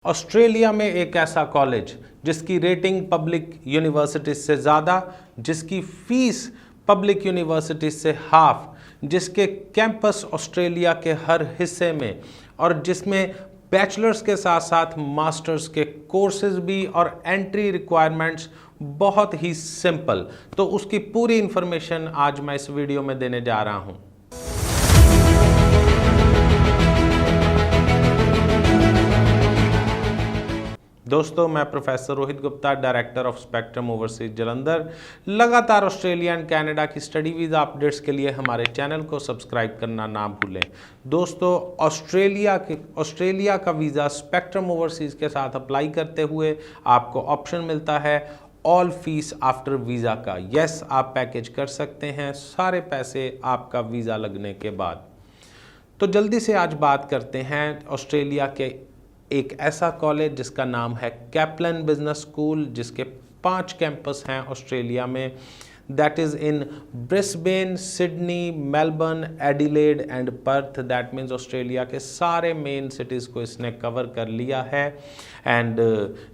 Australia में एक ऐसा कॉलेज जिसकी रेटिंग पब्लिक यूनिवर्सिटीज से ज़्यादा, जिसकी फीस पब्लिक यूनिवर्सिटीज से हाफ, जिसके कैंपस ऑस्ट्रेलिया के हर हिस्से में और जिसमें बैचलर्स के साथ साथ मास्टर्स के कोर्सेज भी और एंट्री रिक्वायरमेंट्स बहुत ही सिंपल। तो उसकी पूरी इंफॉर्मेशन आज मैं इस वीडियो में देने जा रहा हूँ। दोस्तों, मैं professor Rohit Gupta, director of spectrum overseas Jalandhar. लगातार ऑस्ट्रेलिया एंड कनाडा की स्टडी वीज़ा अपडेट्स के लिए हमारे चैनल को सब्सक्राइब करना ना भूलें। दोस्तों, ऑस्ट्रेलिया का वीज़ा स्पेक्ट्रम ओवरसीज के साथ अप्लाई करते हुए आपको ऑप्शन मिलता है ऑल फीस आफ्टर वीज़ा का। यस, आप पैकेज कर सकते हैं सारे पैसे आपका वीज़ा लगने के बाद। तो जल्दी से आज बात करते हैं ऑस्ट्रेलिया के एक ऐसा कॉलेज जिसका नाम है कैपलन बिजनेस स्कूल, जिसके 5 कैंपस हैं ऑस्ट्रेलिया में। That is in Brisbane, Sydney, Melbourne, Adelaide and Perth. That means Australia के सारे मेन सिटीज़ को इसने कवर कर लिया है एंड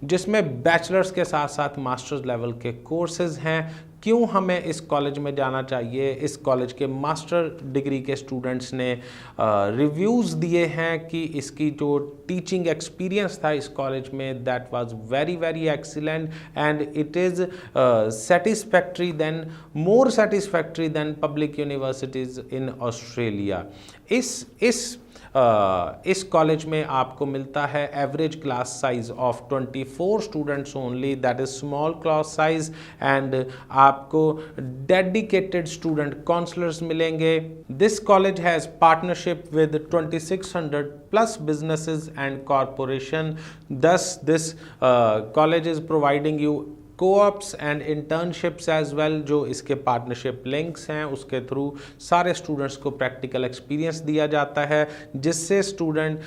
जिसमें बैचलर्स के साथ साथ मास्टर्स लेवल के कोर्सेज हैं। क्यों हमें इस कॉलेज में जाना चाहिए? इस कॉलेज के मास्टर डिग्री के स्टूडेंट्स ने रिव्यूज़ दिए हैं कि इसकी जो टीचिंग एक्सपीरियंस था इस कॉलेज में, that was very very excellent and it is satisfactory then more satisfactory then public universities in Australia. इस कॉलेज में आपको मिलता है average class size of 24 students only, that is small class size and आपको dedicated student counsellors मिलेंगे। This college has partnership with 2600 plus businesses and corporation. Thus this college is providing you co-ops and internships as well, जो इसके partnership links हैं उसके through सारे students को practical experience दिया जाता है, जिससे स्टूडेंट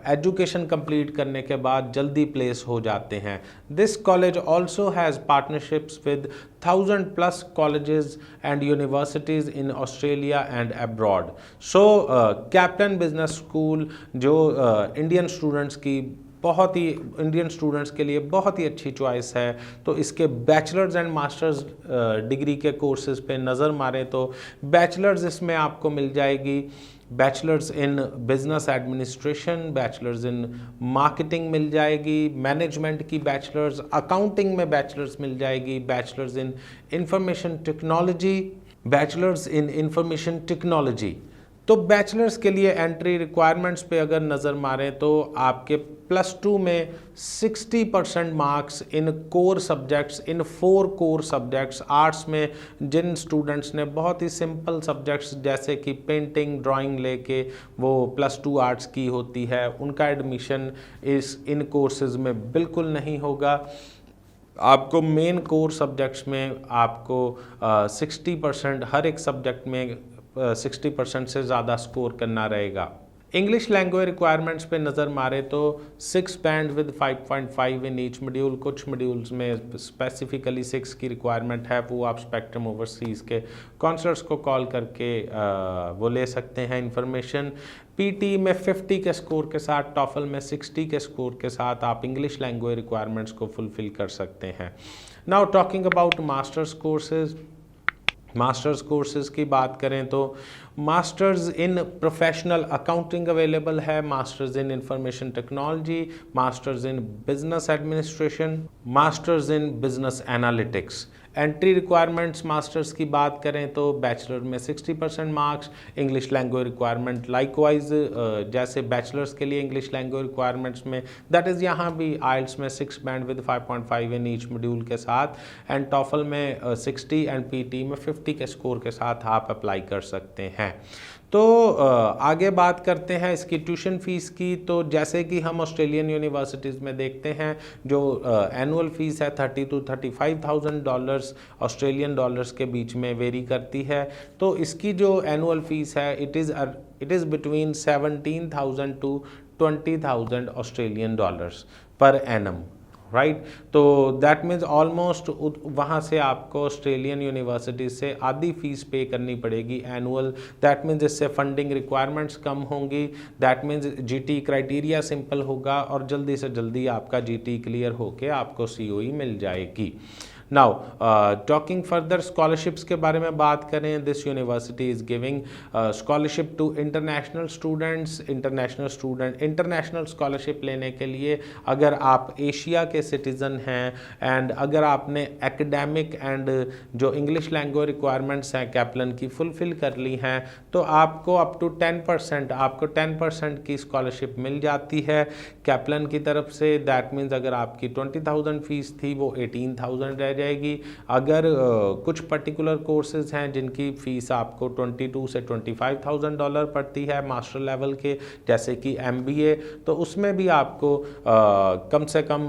एजुकेशन कंप्लीट करने के बाद जल्दी प्लेस हो जाते हैं। This college also has partnerships with 1000+ colleges and universities in Australia and abroad. So Kaplan business school जो इंडियन स्टूडेंट्स के लिए बहुत ही अच्छी चॉइस है। तो इसके बैचलर्स एंड मास्टर्स डिग्री के कोर्सेज पे नज़र मारें तो बैचलर्स इसमें आपको मिल जाएगी bachelors in business administration, bachelors in marketing मिल जाएगी, मैनेजमेंट की बैचलर्स, अकाउंटिंग में बैचलर्स मिल जाएगी, bachelors in information technology, bachelors in information technology. तो बैचलर्स के लिए एंट्री रिक्वायरमेंट्स पे अगर नज़र मारें तो आपके +2 में 60% marks in core subjects, in 4 core subjects. Arts में जिन स्टूडेंट्स ने बहुत ही सिंपल सब्जेक्ट्स जैसे कि पेंटिंग, ड्राइंग लेके वो +2 आर्ट्स की होती है, उनका एडमिशन इन कोर्सेज में बिल्कुल नहीं होगा। आपको मेन कोर सब्जेक्ट्स में आपको 60% हर एक सब्जेक्ट में 60% से ज़्यादा स्कोर करना रहेगा। इंग्लिश लैंग्वेज रिक्वायरमेंट्स पे नज़र मारे तो 6 band with 5.5 in each module. कुछ मॉड्यूल्स में स्पेसिफिकली 6 की रिक्वायरमेंट है, वो आप स्पेक्ट्रम ओवरसीज़ के काउंसलर्स को कॉल करके वो ले सकते हैं इन्फॉर्मेशन। पीटी में 50 के स्कोर के साथ, टॉफल में 60 के स्कोर के साथ आप इंग्लिश लैंग्वेज रिक्वायरमेंट्स को फुलफ़िल कर सकते हैं। Now talking about masters courses की बात करें तो masters in professional accounting available है, masters in information technology, masters in business administration, masters in business analytics. Entry requirements masters की बात करें तो बैचलर में 60% marks, English language requirement likewise जैसे बैचलर्स के लिए इंग्लिश लैंग्वेज रिक्वायरमेंट्स में दैट इज़ यहाँ भी आइल्स में 6 band with 5.5 in each module के साथ एंड टॉफल में 60 एंड पीटी में 50 के स्कोर के साथ आप अप्लाई कर सकते हैं। तो आगे बात करते हैं इसकी ट्यूशन फ़ीस की। तो जैसे कि हम ऑस्ट्रेलियन यूनिवर्सिटीज़ में देखते हैं जो एनुअल फ़ीस है $30,000 to $35,000 ऑस्ट्रेलियन डॉलर्स के बीच में वेरी करती है। तो इसकी जो एनुअल फ़ीस है it is between 17,000 to 20,000 Australian dollars per annum. Right. तो दैट मीन्स ऑलमोस्ट वहाँ से आपको ऑस्ट्रेलियन यूनिवर्सिटी से आधी फीस पे करनी पड़ेगी एनुअल। दैट मीन्स इससे फंडिंग रिक्वायरमेंट्स कम होंगी। That means GT criteria simple होगा और जल्दी से जल्दी आपका जीटी क्लियर होके आपको सीओई मिल जाएगी। नाउ टॉकिंग फर्दर स्कॉलरशिप्स के बारे में बात करें, this university is giving scholarship to international students. International scholarship लेने के लिए अगर आप एशिया के सिटीज़न हैं एंड अगर आपने एकेडमिक एंड जो इंग्लिश लैंग्वेज रिक्वायरमेंट्स हैं कैपलन की फुलफ़िल कर ली हैं तो आपको अप टू 10% आपको 10% की स्कॉलरशिप मिल जाती है कैपलन की तरफ से। दैट मीन्स अगर आपकी 20,000 फीस थी वो 18,000 रह जाएगी। अगर कुछ पर्टिकुलर कोर्सेज हैं जिनकी फ़ीस आपको 22 से $25,000 पड़ती है मास्टर लेवल के, जैसे कि MBA, तो उसमें भी आपको कम से कम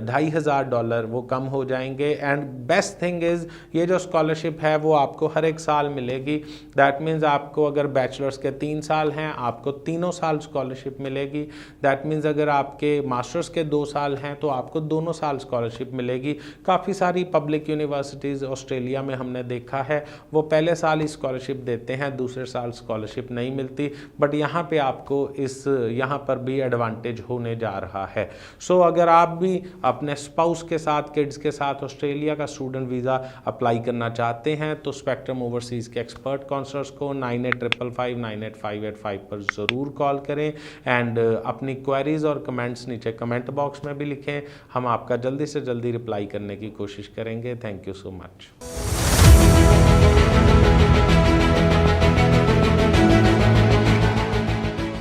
$2,500 वो कम हो जाएंगे। एंड बेस्ट थिंग इज़ ये जो स्कॉलरशिप है वो आपको हर एक साल मिलेगी। दैट मीन्स आपको अगर बैचलर्स के 3 साल हैं आपको तीनों साल स्कॉलरशिप मिलेगी। दैट मीन्स अगर आपके मास्टर्स के 2 साल हैं तो आपको दोनों साल स्कॉलरशिप मिलेगी। काफ़ी सारी पब्लिक यूनिवर्सिटीज़ ऑस्ट्रेलिया में हमने देखा है वो पहले साल ही स्कॉलरशिप देते हैं, दूसरे साल स्कॉलरशिप नहीं मिलती, बट यहाँ पे आपको यहाँ पर भी एडवांटेज होने जा रहा है। सो अगर आप भी अपने स्पाउस के साथ, किड्स के साथ ऑस्ट्रेलिया का स्टूडेंट वीज़ा अप्लाई करना चाहते हैं तो स्पेक्ट्रम ओवरसीज़ के एक्सपर्ट काउंसलर्स को 9855598585 पर ज़रूर कॉल करें एंड अपनी क्वेरीज और कमेंट्स नीचे कमेंट बॉक्स में भी लिखें। हम आपका जल्दी से जल्दी रिप्लाई करने की कोशिश करेंगे। Thank you so much.